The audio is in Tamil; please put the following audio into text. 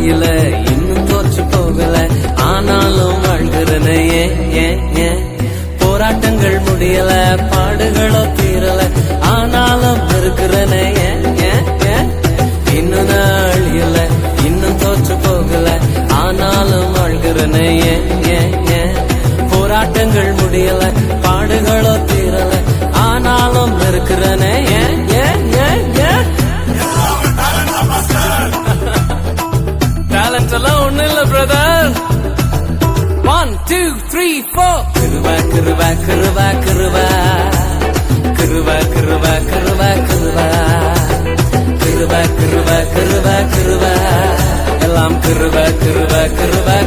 அழியல இன்னும் தோற்று போகல ஆனாலும் வாழ்கிறனே ஏன் போராட்டங்கள் முடியல பாடுகளோ தீரல ஆனாலும் இருக்கிறனே ஏன் இன்னும் நான் அழியல இன்னும் தோற்று போகல ஆனாலும் வாழ்கிறனே ஏன் போராட்டங்கள் முடியல பாடுகளோ தீரல ஆனாலும் இருக்கிறனே ஏன் டேலண்ட் எல்லாம் ஒண்ணு இல்ல பிரதர் 1 2 3 4 கிருபா கிருபா கிருபா கிருபா கிருபா கிருபா கிருபா கிருபா கிருபா கிருபா கிருபா கிருபா எல்லாம் கிருபா கிருபா கிருபா